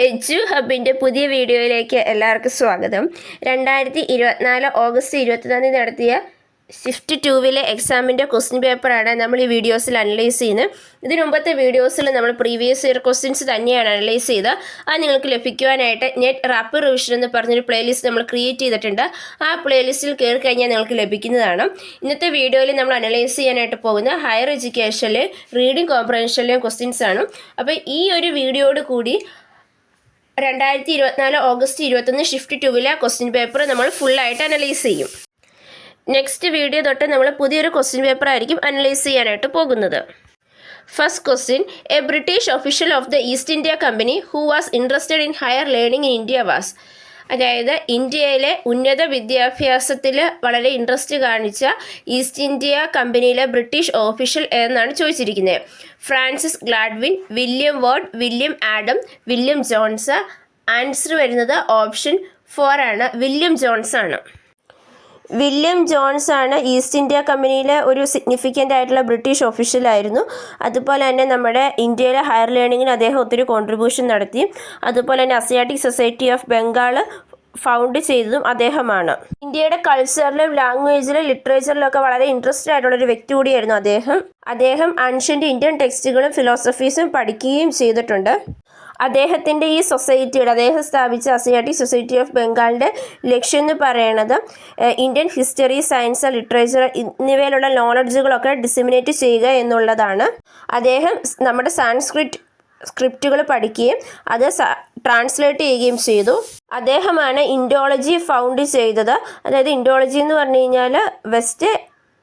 എജു ഹബിൻ്റെ പുതിയ വീഡിയോയിലേക്ക് എല്ലാവർക്കും സ്വാഗതം. 2024 ഓഗസ്റ്റ് 24 നടത്തിയ ഷിഫ്റ്റ് 2 എക്സാമിൻ്റെ ക്വസ്റ്റ്യൻ പേപ്പറാണ് നമ്മൾ ഈ വീഡിയോസിൽ അനലൈസ് ചെയ്യുന്നത്. ഇതിനു മുമ്പത്തെ വീഡിയോസിൽ നമ്മൾ പ്രീവിയസ് ഇയർ ക്വസ്റ്റ്യൻസ് തന്നെയാണ് അനലൈസ് ചെയ്ത് അത് നിങ്ങൾക്ക് ലഭിക്കുവാനായിട്ട് നെറ്റ് റാപ്പിഡ് റിവിഷൻ എന്ന് പറഞ്ഞൊരു പ്ലേലിസ്റ്റ് നമ്മൾ ക്രിയേറ്റ് ചെയ്തിട്ടുണ്ട്. ആ പ്ലേലിസ്റ്റിൽ കയറി കഴിഞ്ഞാൽ നിങ്ങൾക്ക് ലഭിക്കുന്നതാണ്. ഇന്നത്തെ വീഡിയോയിൽ നമ്മൾ അനലൈസ് ചെയ്യാനായിട്ട് പോകുന്ന ഹയർ എഡ്യൂക്കേഷനിലെ റീഡിംഗ് കോംപ്രഹെൻഷനിലെയും ക്വസ്റ്റ്യൻസ് ആണ്. അപ്പോൾ ഈ ഒരു വീഡിയോയോട് കൂടി 2024 ഓഗസ്റ്റ് 21 ഷിഫ്റ്റ് 2 ക്വസ്റ്റ്യൻ പേപ്പർ നമ്മൾ ഫുള്ളായിട്ട് അനലൈസ് ചെയ്യും. നെക്സ്റ്റ് വീഡിയോ തൊട്ട് നമ്മൾ പുതിയൊരു ക്വസ്റ്റ്യൻ പേപ്പർ ആയിരിക്കും അനലൈസ് ചെയ്യാനായിട്ട് പോകുന്നത്. First question, A British official of the east India company who was interested in higher learning in India was. അതായത് ഇന്ത്യയിലെ ഉന്നത വിദ്യാഭ്യാസത്തിൽ വളരെ ഇൻട്രസ്റ്റ് കാണിച്ച ഈസ്റ്റ് ഇന്ത്യ കമ്പനിയിലെ ബ്രിട്ടീഷ് ഓഫീഷ്യൽ എന്നാണ് ചോദിച്ചിരിക്കുന്നത്. Francis Gladwin, William ward, William Adam, William Jones. Answer വരുന്നത് ഓപ്ഷൻ 4 ആണ്, വില്യം ജോൺസ് ആണ്. വില്യം ജോൺസ് ആണ് ഈസ്റ്റ് ഇന്ത്യ കമ്പനിയിലെ ഒരു സിഗ്നിഫിക്കൻ്റ് ആയിട്ടുള്ള ബ്രിട്ടീഷ് ഓഫീഷ്യലായിരുന്നു. അതുപോലെ തന്നെ നമ്മുടെ ഇന്ത്യയിലെ ഹയർ ലേണിങ്ങിന് അദ്ദേഹം ഒത്തിരി കോൺട്രിബ്യൂഷൻ നടത്തി. അതുപോലെ തന്നെ അസിയാറ്റിക് സൊസൈറ്റി ഓഫ് ബംഗാൾ ഫൗണ്ട് ചെയ്തതും അദ്ദേഹമാണ്. ഇന്ത്യയുടെ കൾച്ചറിലും ലാംഗ്വേജിലും ലിറ്ററേച്ചറിലൊക്കെ വളരെ ഇൻട്രസ്റ്റഡ് ആയിട്ടുള്ളൊരു വ്യക്തി കൂടിയായിരുന്നു അദ്ദേഹം ആൻഷ്യൻ്റ് ഇന്ത്യൻ ടെക്സ്റ്റുകളും ഫിലോസഫീസും പഠിക്കുകയും ചെയ്തിട്ടുണ്ട്. അദ്ദേഹത്തിൻ്റെ ഈ സൊസൈറ്റിയുടെ അദ്ദേഹം സ്ഥാപിച്ച അസിയാറ്റിക് സൊസൈറ്റി ഓഫ് ബംഗാളിൻ്റെ ലക്ഷ്യം എന്ന് പറയുന്നത് ഇന്ത്യൻ ഹിസ്റ്ററി, സയൻസ്, ലിറ്ററേച്ചർ എന്നിവയിലുള്ള നോളജുകളൊക്കെ ഡിസിമിനേറ്റ് ചെയ്യുക എന്നുള്ളതാണ്. അദ്ദേഹം നമ്മുടെ സ്ക്രിപ്റ്റുകൾ പഠിക്കുകയും അത് ട്രാൻസ്ലേറ്റ് ചെയ്യുകയും ചെയ്തു. അദ്ദേഹമാണ് ഇൻഡോളജി ഫൗണ്ട് ചെയ്തത്. അതായത് ഇൻഡോളജി എന്ന് പറഞ്ഞു കഴിഞ്ഞാൽ വെസ്റ്റ്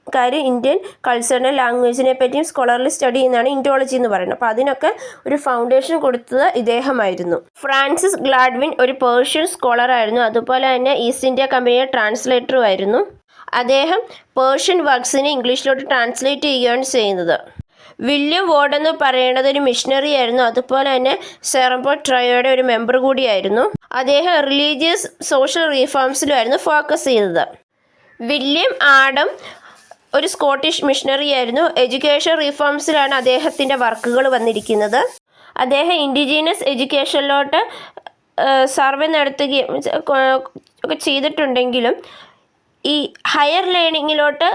കാര്യം ഇന്ത്യൻ കൾച്ചറിനെ ലാംഗ്വേജിനെ പറ്റിയും സ്കോളർലി സ്റ്റഡി എന്നാണ് ഇൻഡോളജി എന്ന് പറയുന്നത്. അപ്പോൾ അതിനൊക്കെ ഒരു ഫൗണ്ടേഷൻ കൊടുത്തത് ഇദ്ദേഹമായിരുന്നു. ഫ്രാൻസിസ് ഗ്ലാഡ്വിൻ ഒരു പേർഷ്യൻ സ്കോളറായിരുന്നു. അതുപോലെ തന്നെ ഈസ്റ്റ് ഇന്ത്യ കമ്പനിയുടെ ട്രാൻസ്ലേറ്ററും ആയിരുന്നു. അദ്ദേഹം പേർഷ്യൻ വർക്ക്സിനെ ഇംഗ്ലീഷിലോട്ട് ട്രാൻസ്ലേറ്റ് ചെയ്യുകയാണ് ചെയ്യുന്നത്. വില്യം വാർഡ് എന്ന് പറയുന്നത് ഒരു മിഷണറി ആയിരുന്നു. അതുപോലെ തന്നെ സെറംപോ ട്രയോയുടെ ഒരു മെമ്പർ കൂടിയായിരുന്നു. അദ്ദേഹം റിലീജിയസ് സോഷ്യൽ റീഫോംസിലുമായിരുന്നു ഫോക്കസ് ചെയ്തത്. വില്യം ആഡം ഒരു സ്കോട്ടിഷ് മിഷണറി ആയിരുന്നു. എഡ്യൂക്കേഷൻ റീഫോംസിലാണ് അദ്ദേഹത്തിൻ്റെ വർക്കുകൾ വന്നിരിക്കുന്നത്. അദ്ദേഹം ഇൻഡിജീനസ് എഡ്യൂക്കേഷനിലോട്ട് സർവേ നടത്തുകയും ഒക്കെ ചെയ്തിട്ടുണ്ടെങ്കിലും ഈ ഹയർ ലേണിങ്ങിലോട്ട്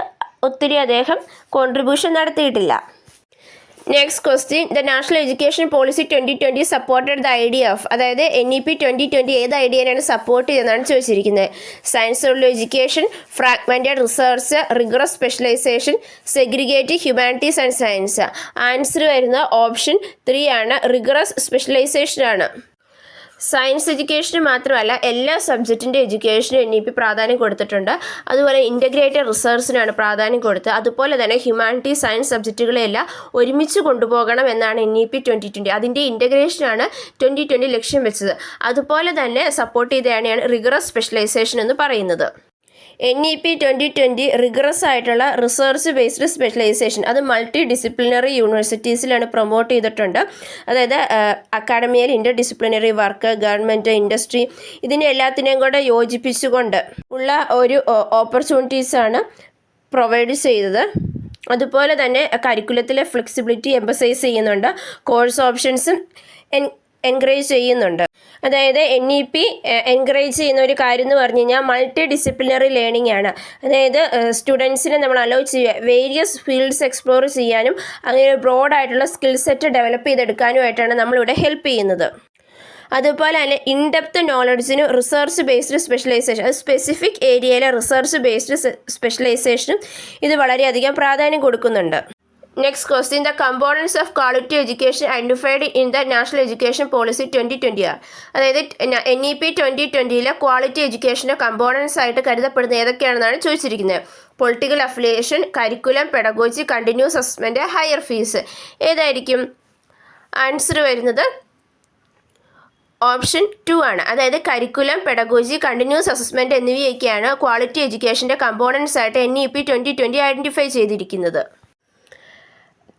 ഒത്തിരി അദ്ദേഹം കോൺട്രിബ്യൂഷൻ നടത്തിയിട്ടില്ല. Next question, the national education policy 2020 supported the idea of. അതായത് NEP 2020 ഏത് ഐഡിയനാണ് സപ്പോർട്ട് ചെയ്തതെന്നാണ് ചോദിച്ചിരിക്കുന്നത്. Science education, fragmented research, rigorous specialisation, segregate humanities and science. Answer വരുന്നത് ഓപ്ഷൻ 3 ആണ്, റിഗറസ് സ്പെഷ്യലൈസേഷൻ ആണ്. സയൻസ് എഡ്യൂക്കേഷന് മാത്രമല്ല എല്ലാ സബ്ജക്റ്റിൻ്റെ എഡ്യൂക്കേഷനും NEP പ്രാധാന്യം കൊടുത്തിട്ടുണ്ട്. അതുപോലെ ഇൻ്റഗ്രേറ്റഡ് റിസർച്ചിനാണ് പ്രാധാന്യം കൊടുത്തത്. അതുപോലെ തന്നെ ഹ്യൂമാനിറ്റി, സയൻസ് സബ്ജക്റ്റുകളെല്ലാം ഒരുമിച്ച് കൊണ്ടുപോകണം എന്നാണ് NEP 2020. അതിൻ്റെ ഇൻ്റഗ്രേഷനാണ് 2020 ലക്ഷ്യം വെച്ചത്. അതുപോലെ തന്നെ സപ്പോർട്ട് ചെയ്തതാണ് റിഗറസ് സ്പെഷ്യലൈസേഷൻ എന്ന് പറയുന്നത്. NEP 2020 റിഗറസ് ആയിട്ടുള്ള റിസർച്ച് ബേസ്ഡ് സ്പെഷ്യലൈസേഷൻ അത് മൾട്ടി ഡിസിപ്ലിനറി യൂണിവേഴ്സിറ്റീസിലാണ് പ്രൊമോട്ട് ചെയ്തിട്ടുണ്ട്. അതായത് അക്കാഡമിയിൽ ഇൻ്റർ ഡിസിപ്ലിനറി വർക്ക്, ഗവൺമെൻറ്, ഇൻഡസ്ട്രി ഇതിനെ എല്ലാത്തിനെയും കൂടെ യോജിപ്പിച്ചുകൊണ്ട് ഉള്ള ഒരു ഓപ്പർച്യൂണിറ്റീസാണ് പ്രൊവൈഡ് ചെയ്തത്. അതുപോലെ തന്നെ കരിക്കുലത്തിലെ ഫ്ലെക്സിബിലിറ്റി എംഫസൈസ് ചെയ്യുന്നുണ്ട്. കോഴ്സ് ഓപ്ഷൻസും എൻകറേജ് ചെയ്യുന്നുണ്ട്. അതായത് NEP എൻകറേജ് ചെയ്യുന്ന ഒരു കാര്യം എന്ന് പറഞ്ഞു കഴിഞ്ഞാൽ മൾട്ടി ഡിസിപ്ലിനറി ലേണിംഗ് ആണ്. അതായത് സ്റ്റുഡൻസിനെ നമ്മൾ അലോ ചെയ്യുക വേരിയസ് ഫീൽഡ്സ് എക്സ്പ്ലോർ ചെയ്യാനും അങ്ങനെ ബ്രോഡായിട്ടുള്ള സ്കിൽ സെറ്റ് ഡെവലപ്പ് ചെയ്തെടുക്കാനുമായിട്ടാണ് നമ്മളിവിടെ ഹെൽപ്പ് ചെയ്യുന്നത്. അതുപോലെ തന്നെ ഇൻഡെപ്ത് നോളജിനും റിസർച്ച് ബേസ്ഡ് സ്പെഷ്യലൈസേഷൻ അത് സ്പെസിഫിക് ഏരിയയിലെ റിസർച്ച് ബേസ്ഡ് സ്പെഷ്യലൈസേഷനും ഇത് വളരെയധികം പ്രാധാന്യം കൊടുക്കുന്നുണ്ട്. Next question, the components of quality education identified in the national education policy 2020 ആണ്. അതായത് NEP 2020 ക്വാളിറ്റി എഡ്യൂക്കേഷൻ്റെ കമ്പോണൻസ് ആയിട്ട് കരുതപ്പെടുന്ന ഏതൊക്കെയാണെന്നാണ് ചോദിച്ചിരിക്കുന്നത്. Political affiliation, curriculum, pedagogy, continuous assessment, higher fees. ഏതായിരിക്കും? ആൻസർ വരുന്നത് ഓപ്ഷൻ 2 ആണ്. അതായത് കരിക്കുലം, പെഡഗോജി, കണ്ടിന്യൂസ് അസസ്മെൻറ്റ് എന്നിവയൊക്കെയാണ് ക്വാളിറ്റി എഡ്യൂക്കേഷൻ്റെ കമ്പോണൻസ് ആയിട്ട് NEP 2020 ഐഡൻറ്റിഫൈ ചെയ്തിരിക്കുന്നത്.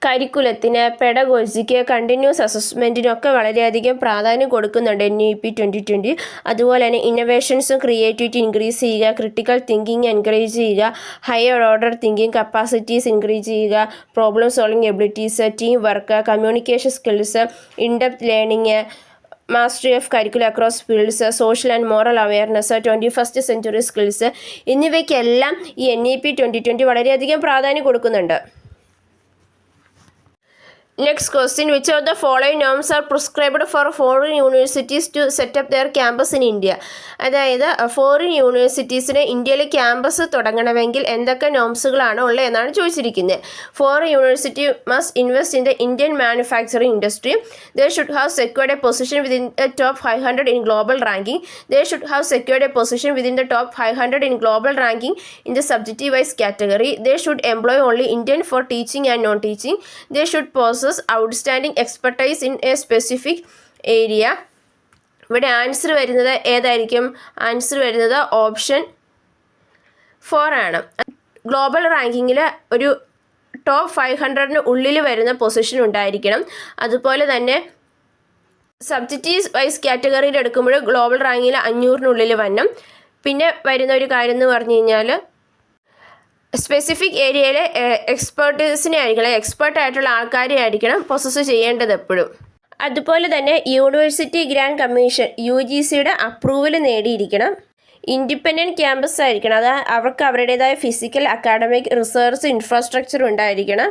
കരിക്കുലത്തിന്, പെഡഗോജിക്ക്, കണ്ടിന്യൂസ് അസസ്മെൻറ്റിനൊക്കെ വളരെയധികം പ്രാധാന്യം കൊടുക്കുന്നുണ്ട് NEP 2020. അതുപോലെ തന്നെ ഇന്നോവേഷൻസും ക്രിയേറ്റിവിറ്റി ഇൻക്രീസ് ചെയ്യുക, ക്രിട്ടിക്കൽ തിങ്കിങ് എൻകറേജ് ചെയ്യുക, higher order thinking capacities increase ചെയ്യുക, problem solving abilities, team work, communication skills, in depth learning, mastery of curricular across fields, social and moral awareness, 21st century skills എന്നിവയ്ക്കെല്ലാം ഈ NEP 2020 വളരെയധികം പ്രാധാന്യം കൊടുക്കുന്നുണ്ട്. Next question, which of the following norms are prescribed for foreign universities to set up their campus in India? അതായത് foreign യൂണിവേഴ്സിറ്റീസിന് ഇന്ത്യയിൽ campus തുടങ്ങണമെങ്കിൽ എന്തൊക്കെ നോംസുകളാണ് ഉള്ളത് എന്നാണ് ചോദിച്ചിരിക്കുന്നത്. Foreign university must invest in the Indian manufacturing industry. They should have secured a position within the top 500 in global ranking. They should have secured a position within the top 500 in global ranking in the subjective-wise category. They should employ only Indian for teaching and non-teaching. They should possess outstanding expertise in a specific area. ഇവിടെ answer വരുന്നത് ഏതായിരിക്കും? Answer വരുന്നത് option 4 ആണ്. Global റാങ്കിങ്ങിൽ ഒരു top 500 ഉള്ളിൽ വരുന്ന position ഉണ്ടായിരിക്കണം. അതുപോലെ തന്നെ സബ്ജക്റ്റീവ് വൈസ് കാറ്റഗറിയിൽ എടുക്കുമ്പോൾ ഗ്ലോബൽ റാങ്കിങ്ങിൽ 500 വരണം. പിന്നെ വരുന്ന ഒരു കാര്യം എന്ന് പറഞ്ഞു കഴിഞ്ഞാൽ സ്പെസിഫിക് ഏരിയയിലെ എക്സ്പേർട്ടീസിനെ ആയിരിക്കണം, എക്സ്പേർട്ടായിട്ടുള്ള ആൾക്കാരെ ആയിരിക്കണം പൊസസ് ചെയ്യേണ്ടത് എപ്പോഴും. അതുപോലെ തന്നെ യൂണിവേഴ്സിറ്റി ഗ്രാൻഡ് കമ്മീഷൻ UGCയുടെ അപ്രൂവൽ നേടിയിരിക്കണം. ഇൻഡിപെൻഡൻറ്റ് ക്യാമ്പസ് ആയിരിക്കണം. അത് അവർക്ക് അവരുടേതായ ഫിസിക്കൽ, അക്കാഡമിക്, റിസർച്ച് ഇൻഫ്രാസ്ട്രക്ചർ ഉണ്ടായിരിക്കണം.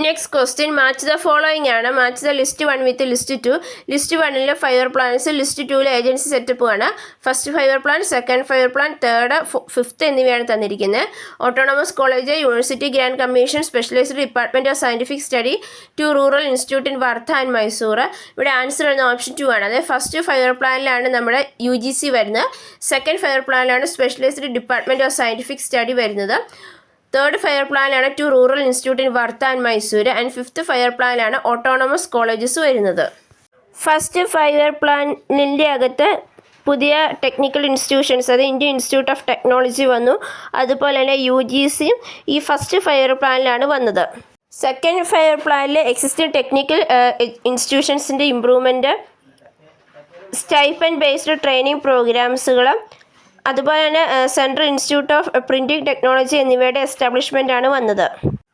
Next question, match the following ആണ്. Match the list 1 with list 2. List 1 5 year plans, list 2 agency setup ആണ്. First 5 year plan, second 5 year plan, third, fifth എന്നിവയാണ് തന്നിരിക്കുന്നത്. Autonomous college, university grant commission, specialised department of scientific study, 2 rural institute in Wardha and Mysore. ഇവിടെ answer വരുന്ന option 2 ആണ്. അതായത് first 5 year പ്ലാനിലാണ് നമ്മുടെ UGC വരുന്നത്. Second 5 year പ്ലാനിലാണ് specialised department of scientific study വരുന്നത്. തേർഡ് 5 ഇയർ പ്ലാനിലാണ് 2 rural institute in Wardha and Mysore. And fifth 5 year പ്ലാനിലാണ് ഓട്ടോണമസ് കോളേജസ് വരുന്നത്. ഫസ്റ്റ് 5 ഇയർ പ്ലാനിൻ്റെ അകത്ത് പുതിയ ടെക്നിക്കൽ ഇൻസ്റ്റിറ്റ്യൂഷൻസ്, അത് ഇന്ത്യൻ ഇൻസ്റ്റിറ്റ്യൂട്ട് ഓഫ് ടെക്നോളജി വന്നു. അതുപോലെ തന്നെ UGCയും ഈ ഫസ്റ്റ് 5 ഇയർ പ്ലാനിലാണ് വന്നത്. സെക്കൻഡ് 5 ഇയർ പ്ലാനിൽ എക്സിസ്റ്റിംഗ് ടെക്നിക്കൽ ഇൻസ്റ്റിറ്റ്യൂഷൻസിൻ്റെ ഇമ്പ്രൂവ്മെൻറ്റ്, സ്റ്റൈപ്പൻഡ് ബേസ്ഡ് ട്രെയിനിങ് പ്രോഗ്രാംസുകൾ, അതുപോലെ തന്നെ central institute of printing technology എന്നിവയുടെ എസ്റ്റാബ്ലിഷ്മെൻ്റ് ആണ് വന്നത്.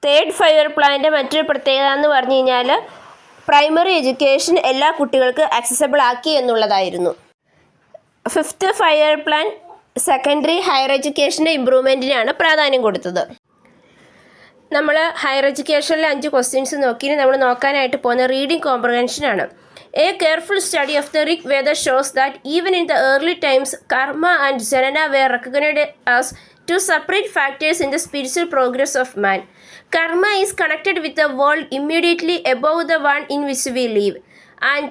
തേർഡ് 5 ഇയർ പ്ലാനിൻ്റെ മറ്റൊരു പ്രത്യേകത എന്ന് പറഞ്ഞു കഴിഞ്ഞാൽ പ്രൈമറി എഡ്യൂക്കേഷൻ എല്ലാ കുട്ടികൾക്കും ആക്സസബിൾ ആക്കി എന്നുള്ളതായിരുന്നു. Fifth 5 year plan secondary higher എഡ്യൂക്കേഷൻ്റെ ഇമ്പ്രൂവ്മെൻറ്റിനാണ് പ്രാധാന്യം കൊടുത്തത്. നമ്മൾ ഹയർ എഡ്യൂക്കേഷനിലെ 5 ക്വസ്റ്റ്യൻസ് നോക്കി നമ്മൾ നോക്കാനായിട്ട് പോകുന്ന reading കോംപ്രഹെൻഷനാണ്. A careful study of the Rig Veda shows that even in the early times, karma and janana were recognized as two separate factors in the spiritual progress of man. Karma is connected with the world immediately above the one in which we live, and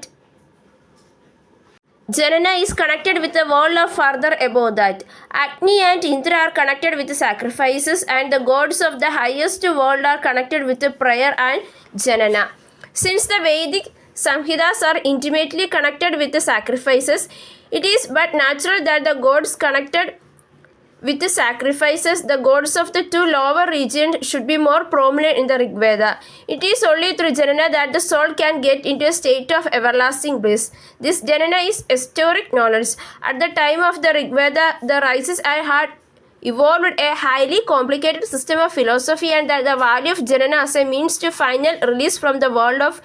Janana is connected with the world of further above that. Agni and Indra are connected with the sacrifices, and the gods of the highest world are connected with the prayer and Janana. Since the Vedic Samhitas are intimately connected with the sacrifices, it is but natural that the gods connected with the sacrifices, the gods of the 2 lower regions should be more prominent in the Rig Veda. It is only through Janana that the soul can get into a state of everlasting bliss. This Janana is historic knowledge. At the time of the Rig Veda, the rises had evolved a highly complicated system of philosophy, and that the value of Janana as a means to final release from the world of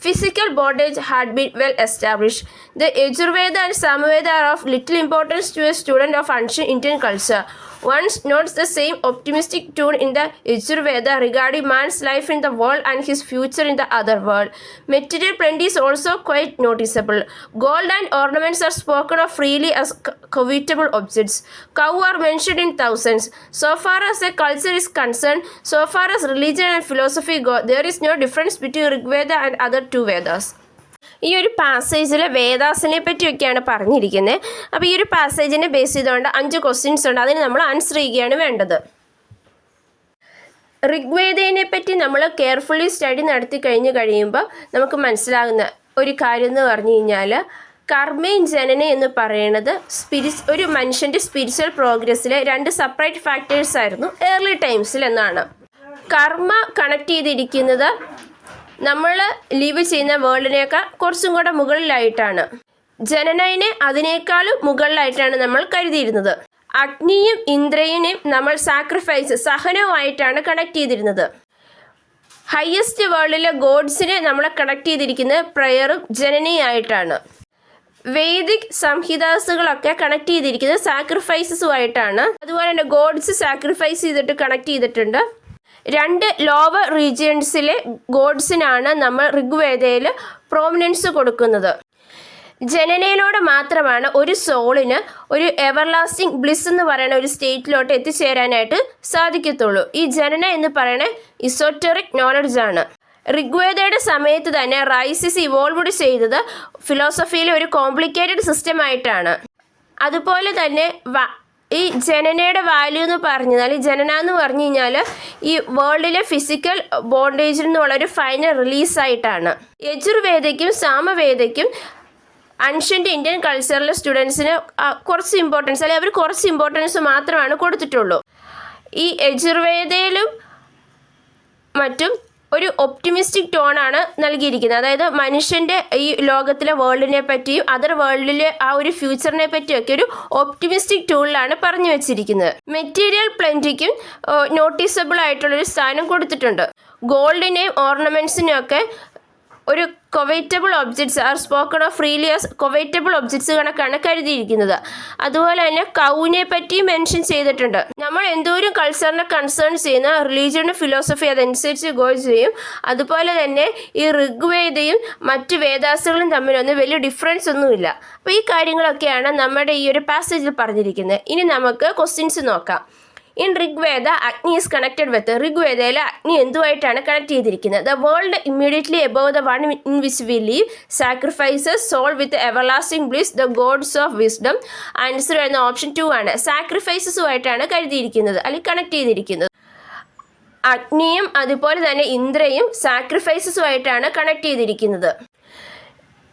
physical bondage had been well established. The Yajurveda and Samaveda are of little importance to a student of ancient Indian culture. One notes the same optimistic tone in the Yajurveda regarding man's life in the world and his future in the other world. Material plenty is also quite noticeable. Gold and ornaments are spoken of freely as covetable objects. Cow are mentioned in thousands. So far as a culture is concerned, so far as religion and philosophy go, there is no difference between Rig Veda and other 2 Vedas. ഈ ഒരു പാസേജിൽ വേദാസിനെ പറ്റിയൊക്കെയാണ് പറഞ്ഞിരിക്കുന്നത്. അപ്പോൾ ഈ ഒരു പാസേജിനെ base ചെയ്തുകൊണ്ട് 5 questions ഉണ്ട്. അതിന് നമ്മൾ ആൻസർ ചെയ്യുകയാണ് വേണ്ടത്. ഋഗ്വേദയെ പറ്റി നമ്മൾ കെയർഫുള്ളി സ്റ്റഡി നടത്തി കഴിയുമ്പോൾ നമുക്ക് മനസ്സിലാകുന്ന ഒരു കാര്യം എന്ന് പറഞ്ഞു കഴിഞ്ഞാൽ കർമ്മയും ജനന എന്ന് പറയുന്നത് ഒരു മനുഷ്യൻ്റെ സ്പിരിച്വൽ പ്രോഗ്രസ്സിലെ 2 സെപ്പറേറ്റ് ഫാക്ടേഴ്സ് ആയിരുന്നു ഏർലി ടൈംസിൽ എന്നാണ്. കർമ്മ കണക്ട് ചെയ്തിരിക്കുന്നത് നമ്മൾ ലീവ് ചെയ്യുന്ന വേൾഡിനേക്കാൾ കുറച്ചും കൂടെ മുകളിലായിട്ടാണ്. ജനനയെ അതിനേക്കാളും മുകളിലായിട്ടാണ് നമ്മൾ കരുതിയിരുന്നത്. അഗ്നിയും ഇന്ദ്രനെയും നമ്മൾ സാക്രിഫൈസ് സഹനവുമായിട്ടാണ് കണക്ട് ചെയ്തിരുന്നത്. ഹയസ്റ്റ് വേൾഡിലെ ഗോഡ്സിനെ നമ്മളെ കണക്ട് ചെയ്തിരിക്കുന്നത് പ്രയറും ജനനയായിട്ടാണ്. വേദിക് സംഹിതാസുകളൊക്കെ കണക്ട് ചെയ്തിരിക്കുന്നത് സാക്രിഫൈസസുമായിട്ടാണ്. അതുപോലെ തന്നെ ഗോഡ്സ് സാക്രിഫൈസ് ചെയ്തിട്ട് കണക്ട് ചെയ്തിട്ടുണ്ട്. 2 ലോവർ റീജിയൻസിലെ ഗോഡ്സിനാണ് നമ്മൾ ഋഗ്വേദയിൽ പ്രോമിനൻസ് കൊടുക്കുന്നത്. ജനനയിലൂടെ മാത്രമാണ് ഒരു സോളിന് ഒരു എവർലാസ്റ്റിംഗ് ബ്ലിസ് എന്ന് പറയുന്ന ഒരു സ്റ്റേറ്റിലോട്ട് എത്തിച്ചേരാനായിട്ട് സാധിക്കത്തുള്ളൂ. ഈ ജനന എന്ന് പറയുന്ന ഇസോറ്ററിക് നോളജ് ആണ്. ഋഗ്വേദയുടെ സമയത്ത് തന്നെ റൈസിസ് ഇവോൾവ് ചെയ്തത് ഫിലോസഫിയിലെ ഒരു കോംപ്ലിക്കേറ്റഡ് സിസ്റ്റമായിട്ടാണ്. അതുപോലെ തന്നെ ഈ ജനനയുടെ വാല്യൂ എന്ന് പറഞ്ഞാൽ, ഈ ജനന എന്ന് പറഞ്ഞു കഴിഞ്ഞാൽ ഈ വേൾഡിലെ ഫിസിക്കൽ ബോണ്ടേജിൽ നിന്നുള്ളൊരു ഫൈനൽ റിലീസായിട്ടാണ്. യജുർവേദയ്ക്കും സാമവേദയ്ക്കും അൻഷ്യൻ്റ് ഇന്ത്യൻ കൾച്ചറിലെ സ്റ്റുഡൻസിന് കുറച്ച് ഇമ്പോർട്ടൻസ്, അല്ലെങ്കിൽ അവർ കുറച്ച് ഇമ്പോർട്ടൻസ് മാത്രമാണ് കൊടുത്തിട്ടുള്ളൂ. ഈ യജുർവേദയിലും മറ്റും ഒരു ഒപ്റ്റിമിസ്റ്റിക് ടോണാണ് നൽകിയിരിക്കുന്നത്. അതായത് മനുഷ്യൻ്റെ ഈ ലോകത്തിലെ വേൾഡിനെ പറ്റിയും അതർ വേൾഡിലെ ആ ഒരു ഫ്യൂച്ചറിനെ പറ്റിയൊക്കെ ഒരു ഒപ്റ്റിമിസ്റ്റിക് ടൂളിലാണ് പറഞ്ഞു വെച്ചിരിക്കുന്നത്. മെറ്റീരിയൽ പ്ലെൻറ്റിക്കും നോട്ടീസബിൾ ആയിട്ടുള്ളൊരു സ്ഥാനം കൊടുത്തിട്ടുണ്ട്. ഗോൾഡിനെയും ഓർണമെൻറ്റ്സിനെയും ഒക്കെ ഒരു covetable objects are spoken of freely as covetable objects കണക്കാണ് കരുതിയിരിക്കുന്നത്. അതുപോലെ തന്നെ കൗവിനെ പറ്റിയും മെൻഷൻ ചെയ്തിട്ടുണ്ട്. നമ്മൾ എന്തോരം കൾച്ചറിനെ കൺസേൺ ചെയ്യുന്ന റിലീജിയനും ഫിലോസഫി അതനുസരിച്ച് ഗോ ചെയ്യും. അതുപോലെ തന്നെ ഈ ഋഗ്വേദയും മറ്റ് വേദാസുകളും തമ്മിലൊന്നും വലിയ ഡിഫറൻസ് ഒന്നുമില്ല. അപ്പോൾ ഈ കാര്യങ്ങളൊക്കെയാണ് നമ്മുടെ ഈ ഒരു പാസേജിൽ പറഞ്ഞിരിക്കുന്നത്. ഇനി നമുക്ക് ക്വസ്റ്റ്യൻസ് നോക്കാം. ഇൻ ഋഗ്വേദ അഗ്നി ഈസ് കണക്റ്റഡ് വിത്ത്, ഋഗ്വേദയിൽ അഗ്നി എന്തുമായിട്ടാണ് കണക്ട് ചെയ്തിരിക്കുന്നത്? The world immediately above the one in which we leave sacrifices soul with everlasting bliss the gods of wisdom. Answer എന്ന ഓപ്ഷൻ 2 ആണ്. സാക്രിഫൈസസുമായിട്ടാണ് കരുതിയിരിക്കുന്നത് അല്ലെങ്കിൽ കണക്ട് ചെയ്തിരിക്കുന്നത്. അഗ്നിയും അതുപോലെ തന്നെ ഇന്ദ്രയും സാക്രിഫൈസസുമായിട്ടാണ് കണക്ട് ചെയ്തിരിക്കുന്നത്.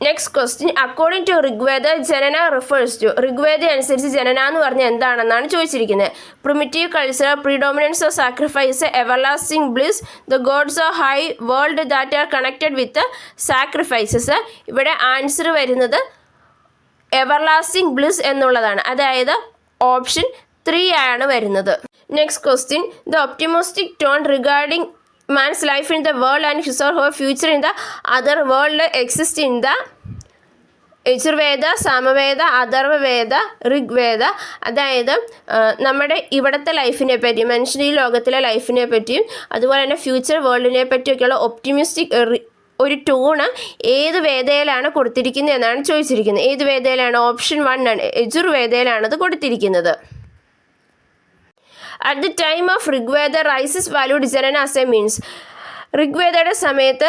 Next question, according to Rigveda ജനന റിഫേഴ്സ് ടു, ഋഗ്വേദ അനുസരിച്ച് ജനന എന്ന് പറഞ്ഞാൽ എന്താണെന്നാണ് ചോദിച്ചിരിക്കുന്നത്. Primitive culture, പ്രീഡോമിനൻസ് of sacrifice, everlasting bliss, the gods of high world that are connected with sacrifices. ഇവിടെ ആൻസർ വരുന്നത് എവർലാസ്റ്റിംഗ് ബ്ലിസ് എന്നുള്ളതാണ്. അതായത് ഓപ്ഷൻ 3 ആണ് വരുന്നത്. Next question, the optimistic tone regarding man's life in the world and his or her future in the other world exists in the Yajurveda, Samaveda, Atharvaveda, Rigveda. അതായത് നമ്മുടെ ഇവിടുത്തെ ലൈഫിനെ പറ്റി, മനുഷ്യൻ്റെ ഈ ലോകത്തിലെ ലൈഫിനെ പറ്റിയും അതുപോലെ തന്നെ ഫ്യൂച്ചർ വേൾഡിനെ പറ്റിയൊക്കെയുള്ള ഒപ്റ്റിമിസ്റ്റിക് ഒരു ടൂണ് ഏത് വേദയിലാണ് കൊടുത്തിരിക്കുന്നത് എന്നാണ് ചോദിച്ചിരിക്കുന്നത്. ഏത് വേദയിലാണ്? ഓപ്ഷൻ 1 ആണ്, യജുർവേദയിലാണത് കൊടുത്തിരിക്കുന്നത്. At the time of Rigveda, Rice's valued Janana as a means. ഋഗ്വേദയുടെ സമയത്ത്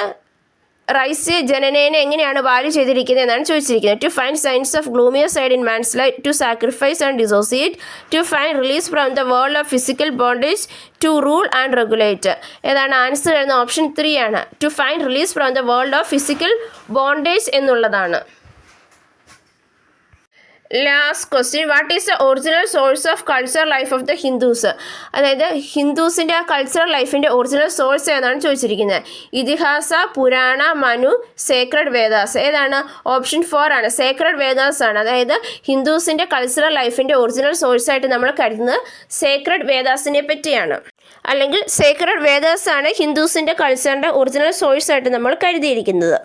റൈസ് ജനനേനെ എങ്ങനെയാണ് വാല്യൂ ചെയ്തിരിക്കുന്നത് എന്നാണ് ചോദിച്ചിരിക്കുന്നത്. To find signs of gloomier side in man's life, to sacrifice and dissociate, to find release from the world of physical bondage, to rule and regulate. ഏതാണ് answer എന്ന option 3 ആണ്. To find release from the world of physical bondage എന്നുള്ളതാണ്. Last question, what is the original source of cultural life of the Hindus? അതായത് ഹിന്ദുസിൻ്റെ ആ cultural ലൈഫിൻ്റെ original source ഏതാണ് ചോദിച്ചിരിക്കുന്നത്. ഇതിഹാസ, പുരാണ, മനു, സേക്രഡ് വേദാസ്. ഏതാണ്? ഓപ്ഷൻ 4 ആണ്, സേക്രഡ് വേദാസ് ആണ്. അതായത് ഹിന്ദുസിൻ്റെ കൾച്ചറൽ ലൈഫിൻ്റെ ഒറിജിനൽ സോഴ്സായിട്ട് നമ്മൾ കരുതുന്നത് സേക്രഡ് വേദാസിനെ പറ്റിയാണ്. അല്ലെങ്കിൽ സേക്രഡ് വേദാസ് ആണ് ഹിന്ദുസിൻ്റെ കൾച്ചറിൻ്റെ ഒറിജിനൽ സോഴ്സായിട്ട് നമ്മൾ കരുതിയിരിക്കുന്നത്.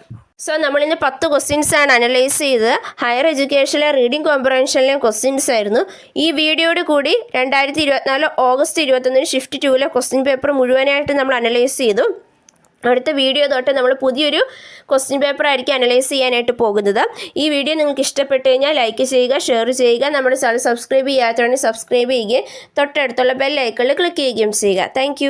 സോ നമ്മളിന്ന് 10 ക്വസ്റ്റ്യൻസ് ആണ് അനലൈസ് ചെയ്തത്. ഹയർ എഡ്യൂക്കേഷനിലെ റീഡിംഗ് കോംപ്രഹെൻഷനിലെ ക്വസ്റ്റ്യൻസ് ആയിരുന്നു. ഈ വീഡിയോയോട് കൂടി 2024 ഓഗസ്റ്റ് 21 ഷിഫ്റ്റ് 2 ക്വസ്റ്റ്യൻ പേപ്പർ മുഴുവനായിട്ട് നമ്മൾ അനലൈസ് ചെയ്തു. അടുത്ത വീഡിയോ തൊട്ട് നമ്മൾ പുതിയൊരു ക്വസ്റ്റ്യൻ പേപ്പർ ആയിരിക്കും അനലൈസ് ചെയ്യാനായിട്ട് പോകുന്നത്. ഈ വീഡിയോ നിങ്ങൾക്ക് ഇഷ്ടപ്പെട്ട് കഴിഞ്ഞാൽ ലൈക്ക് ചെയ്യുക, ഷെയർ ചെയ്യുക. നമ്മുടെ ചാനൽ സബ്സ്ക്രൈബ് ചെയ്യാത്തവരാണെങ്കിൽ സബ്സ്ക്രൈബ് ചെയ്യുകയും തൊട്ടടുത്തുള്ള ബെൽ ഐക്കണിൽ ക്ലിക്ക് ചെയ്യുകയും ചെയ്യുക. താങ്ക്